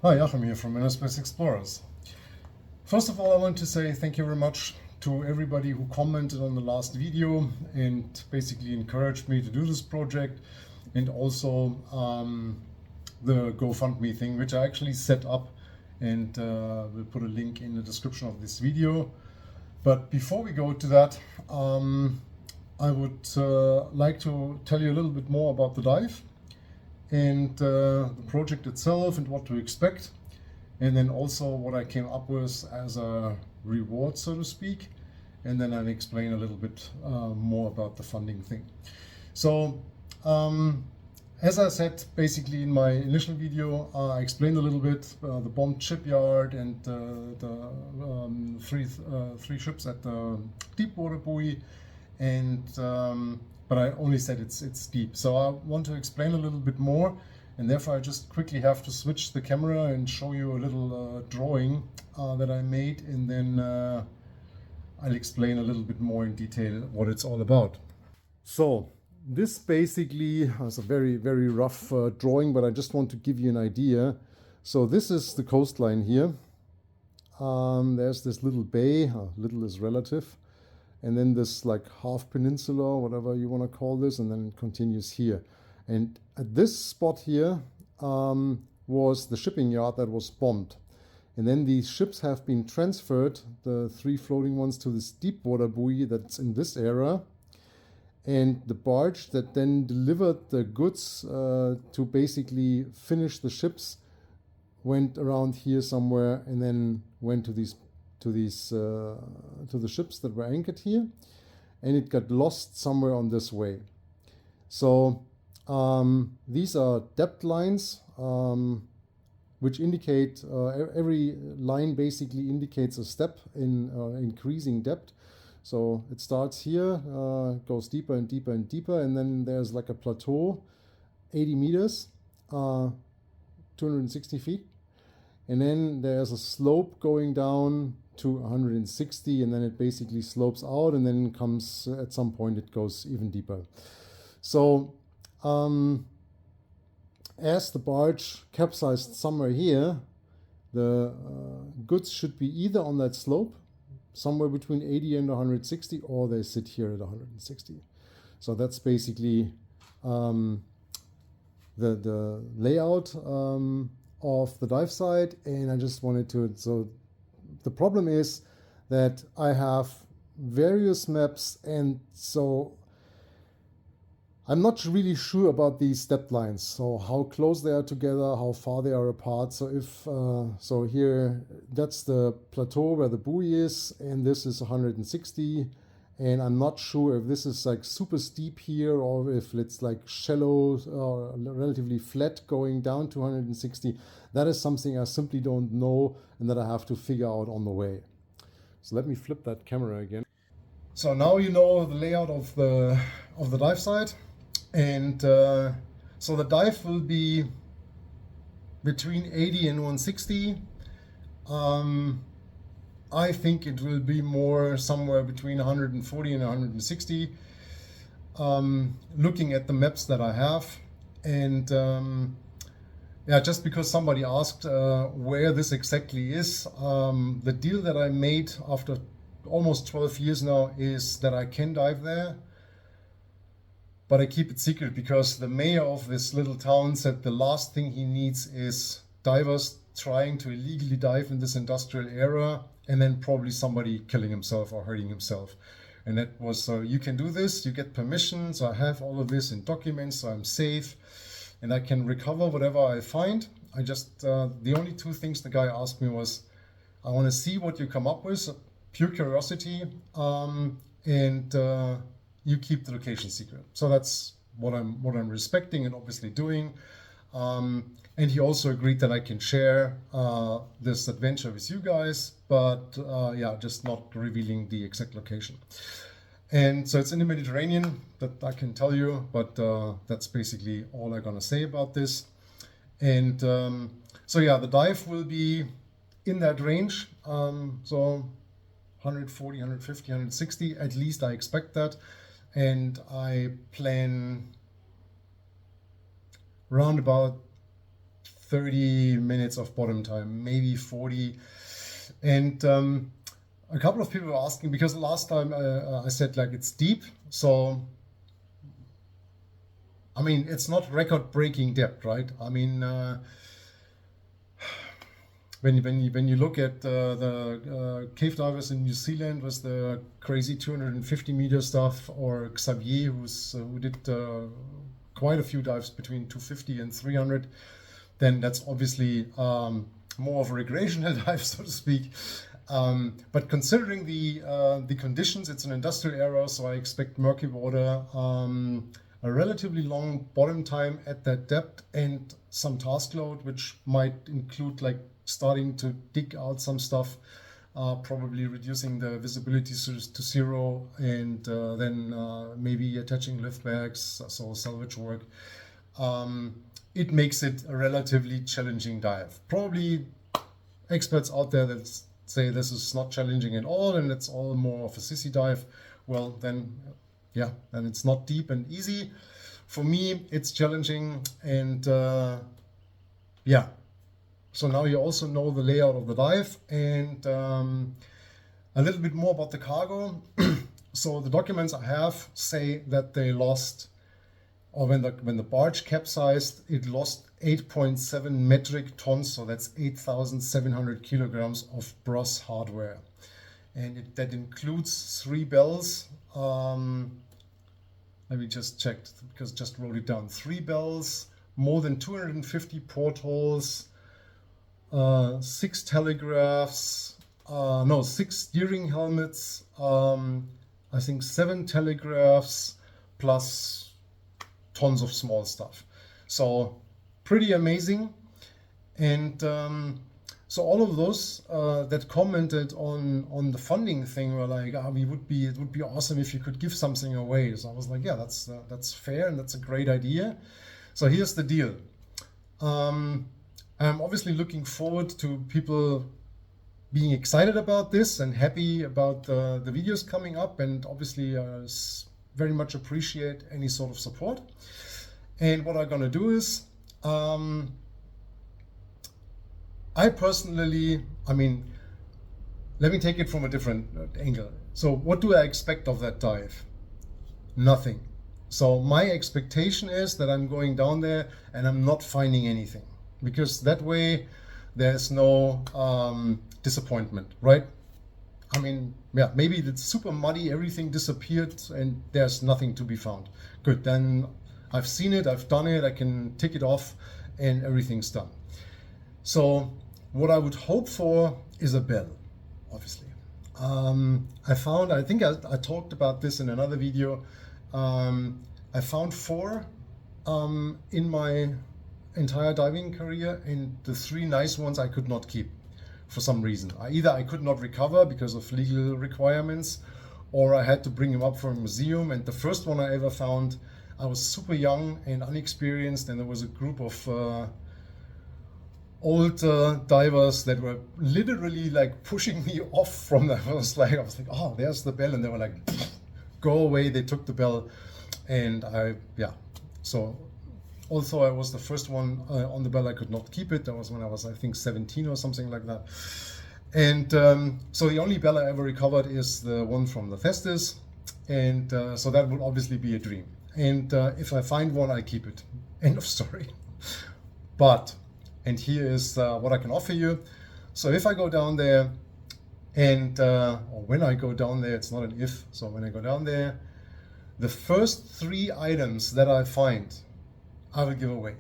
Hi, Achim here from InnerSpace Explorers. First of all, I want to say thank you very much to everybody who commented on the last video and basically encouraged me to do this project, and also the GoFundMe thing, which I actually set up, and we'll put a link in the description of this video. But before we go to that, I would like to tell you a little bit more about the dive and the project itself and what to expect, and then also what I came up with as a reward, so to speak, and then I'll explain a little bit more about the funding thing. So as I said, basically in my initial video, I explained a little bit the bombed shipyard and the three ships at the Deepwater buoy, and but I only said it's deep. So I want to explain a little bit more, and therefore I just quickly have to switch the camera and show you a little drawing that I made, and then I'll explain a little bit more in detail what it's all about. So this basically is a very, very rough drawing, but I just want to give you an idea. So this is the coastline here. There's this little bay, little is relative, and then this like half peninsula, whatever you want to call this, and then it continues here. And at this spot here was the shipping yard that was bombed. And then these ships have been transferred, the three floating ones, to this Deepwater buoy that's in this area. And the barge that then delivered the goods to basically finish the ships went around here somewhere, and then went to the ships that were anchored here, and it got lost somewhere on this way. So these are depth lines, which indicate every line basically indicates a step in increasing depth. So it starts here, goes deeper and deeper and deeper, and then there's like a plateau, 80 meters, 260 feet. And then there's a slope going down to 160, and then it basically slopes out, and then comes, at some point it goes even deeper. So as the barge capsized somewhere here, the goods should be either on that slope, somewhere between 80 and 160, or they sit here at 160. So that's basically the layout of the dive site. And I just wanted to, so the problem is that I have various maps, and so I'm not really sure about these depth lines, so how close they are together, how far they are apart. So if so here, that's the plateau where the buoy is, and this is 160, and I'm not sure if this is like super steep here, or if it's like shallow or relatively flat going down to 160. That is something I simply don't know, and that I have to figure out on the way. So let me flip that camera again. So now you know the layout of the dive site. And so the dive will be between 80 and 160. I think it will be more somewhere between 140 and 160, looking at the maps that I have. And yeah, just because somebody asked where this exactly is, the deal that I made after almost 12 years now is that I can dive there, but I keep it secret because the mayor of this little town said the last thing he needs is divers trying to illegally dive in this industrial area, and then probably somebody killing himself or hurting himself. And that was, so you can do this, you get permission, so I have all of this in documents, so I'm safe, and I can recover whatever I find. I just, the only two things the guy asked me was, I want to see what you come up with, pure curiosity, and you keep the location secret. So that's what I'm respecting and obviously doing. And he also agreed that I can share this adventure with you guys, but yeah, just not revealing the exact location. And so it's in the Mediterranean, that I can tell you, but that's basically all I'm gonna say about this. And so yeah, the dive will be in that range. So 140, 150, 160, at least I expect that. And I plan round about 30 minutes of bottom time, maybe 40. And a couple of people were asking, because last time I said like it's deep, so I mean it's not record-breaking depth, right? I mean when you look at the cave divers in New Zealand with the crazy 250-meter stuff, or Xavier who did quite a few dives between 250 and 300, then that's obviously more of a recreational dive, so to speak. But considering the conditions, it's an industrial area, so I expect murky water, a relatively long bottom time at that depth, and some task load, which might include like starting to dig out some stuff, probably reducing the visibility to zero, and then maybe attaching lift bags, so salvage work. It makes it a relatively challenging dive. Probably experts out there that say this is not challenging at all and it's all more of a sissy dive. Well, then, yeah, then it's not deep and easy. For me, it's challenging, and yeah. So now you also know the layout of the dive, and a little bit more about the cargo. So the documents I have say that they lost, or when the barge capsized, it lost 8.7 metric tons, so that's 8,700 kilograms of brass hardware. And that includes 3 bells. Let me just check, because I just wrote it down. 3 bells, more than 250 portholes, 6 telegraphs, 6 steering helmets, I think 7 telegraphs, plus tons of small stuff. So pretty amazing. And so all of those that commented on the funding thing were like, it would be awesome if you could give something away. So I was like, yeah, that's fair, and that's a great idea. So here's the deal. I'm obviously looking forward to people being excited about this and happy about the videos coming up, and obviously very much appreciate any sort of support. And what I'm gonna do is, I personally, I mean, let me take it from a different angle. So what do I expect of that dive? Nothing. So my expectation is that I'm going down there and I'm not finding anything, because that way there's no disappointment, right? I mean, yeah, maybe it's super muddy, everything disappeared and there's nothing to be found. Good, then I've seen it, I've done it, I can tick it off and everything's done. So what I would hope for is a bell, obviously. I think I talked about this in another video. I found 4 in my entire diving career, and the 3 nice ones I could not keep for some reason. Either I could not recover because of legal requirements, or I had to bring them up from a museum. And the first one I ever found, I was super young and unexperienced, and there was a group of old divers that were literally like pushing me off from them. I was like, oh, there's the bell, and they were like, go away. They took the bell, and so also I was the first one on the bell. I could not keep it. That was when I was, I think, 17 or something like that. And so the only bell I ever recovered is the one from the Thestis, and so that would obviously be a dream. And if I find one, I keep it. End of story. But, and here is what I can offer you. So if I go down there, and or when I go down there, it's not an if, so when I go down there, the first 3 items that I find, I will give away.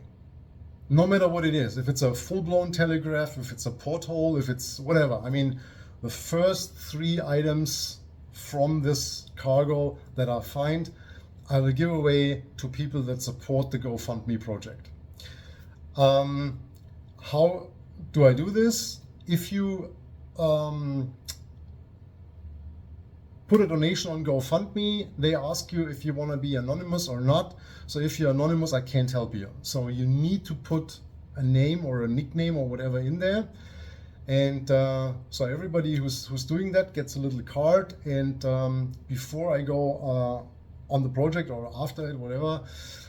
No matter what it is, if it's a full-blown telegraph, if it's a porthole, if it's whatever. I mean, the first 3 items from this cargo that I find, I will give away to people that support the GoFundMe project. How do I do this? If you put a donation on GoFundMe, they ask you if you want to be anonymous or not. So if you're anonymous, I can't help you. So you need to put a name or a nickname or whatever in there. And so everybody who's doing that gets a little card. And before I go on the project or after it, whatever.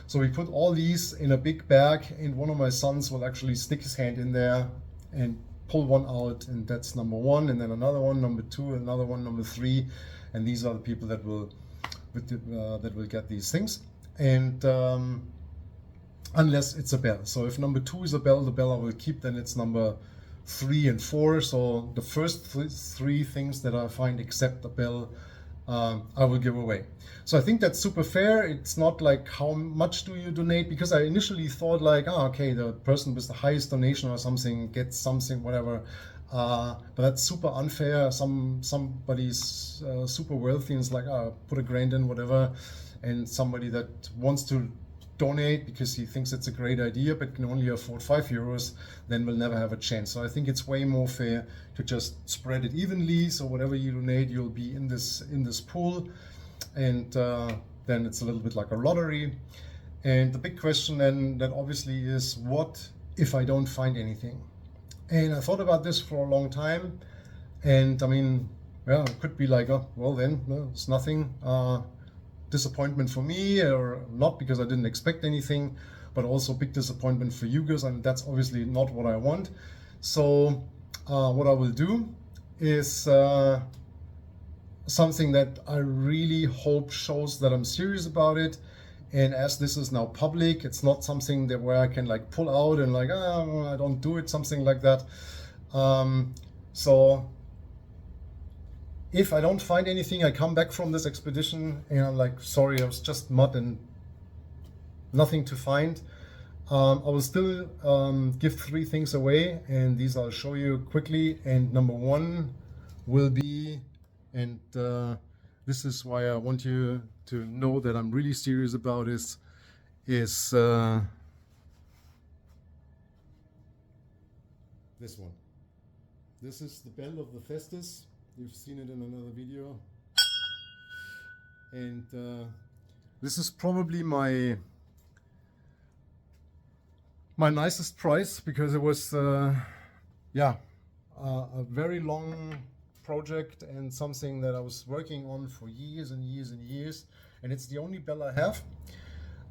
So we put all these in a big bag, and one of my sons will actually stick his hand in there and pull one out, and that's number one, and then another one, number two, another one, number three, and these are the people that will get these things. And unless it's a bell. So if number two is a bell, the bell I will keep, then it's number 3 and 4. So the first three things that I find except a bell, I will give away. So I think that's super fair. It's not like how much do you donate, because I initially thought like, oh, okay, the person with the highest donation or something gets something, whatever. But that's super unfair. Somebody's super wealthy and is like, oh, put $1,000 in, whatever. And somebody that wants to donate because he thinks it's a great idea but can only afford €5, then will never have a chance. So I think it's way more fair to just spread it evenly. So whatever you donate, you'll be in this pool, and then it's a little bit like a lottery. And the big question then that obviously is, what if I don't find anything? And I thought about this for a long time, and I mean, well, it could be like, oh, well then, no, it's nothing. Disappointment for me, or not because I didn't expect anything, but also big disappointment for you guys, and that's obviously not what I want. So what I will do is something that I really hope shows that I'm serious about it. And as this is now public, it's not something that where I can like pull out and like, oh, I don't do it, something like that. So if I don't find anything, I come back from this expedition and I'm like, sorry, I was just mud and nothing to find. I will still give 3 things away, and these I'll show you quickly. And number 1 will be, and this is why I want you to know that I'm really serious about this, is this one. This is the bell of the Festus. You've seen it in another video, and this is probably my nicest prize, because it was a very long project and something that I was working on for years and years and years, and it's the only bell I have.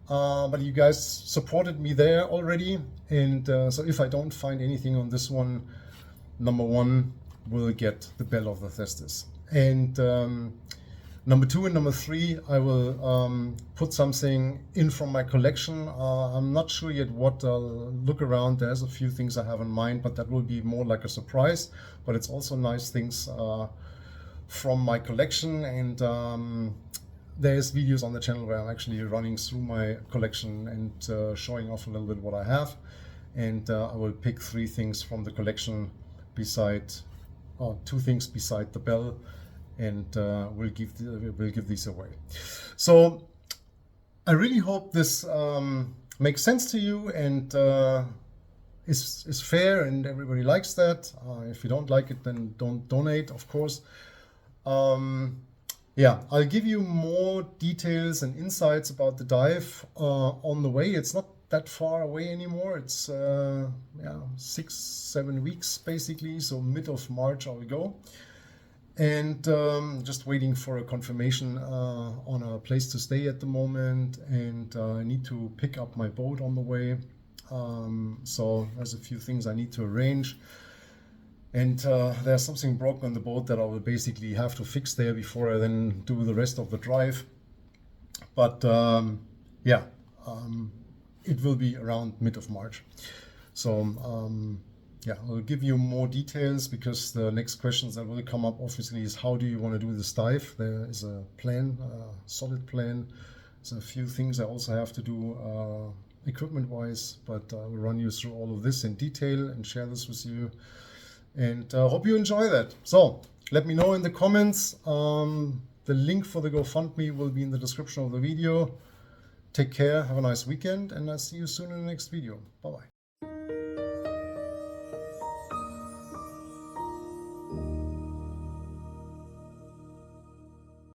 But you guys supported me there already, and so if I don't find anything on this one, number 1 will get the bell of the Thestis. And number 2 and number 3, I will put something in from my collection. I'm not sure yet what. I'll look around. There's a few things I have in mind, but that will be more like a surprise. But it's also nice things from my collection. And there's videos on the channel where I'm actually running through my collection and showing off a little bit what I have. And I will pick 3 things from the collection beside 2 things beside the bell, and we'll give these away. So I really hope this makes sense to you and is fair and everybody likes that. If you don't like it, then don't donate, of course. Yeah, I'll give you more details and insights about the dive on the way. It's not that far away anymore. It's 6-7 weeks basically, so mid of March I will go, and just waiting for a confirmation on a place to stay at the moment, and I need to pick up my boat on the way, so there's a few things I need to arrange, and there's something broken on the boat that I will basically have to fix there before I then do the rest of the drive. But it will be around mid of March. So yeah, I'll give you more details, because the next questions that will come up obviously is, how do you want to do this dive? There is a plan, a solid plan. There's a few things I also have to do equipment wise, but I will run you through all of this in detail and share this with you, and hope you enjoy that. So let me know in the comments. The link for the GoFundMe will be in the description of the video. Take care, have a nice weekend, and I'll see you soon in the next video. Bye-bye.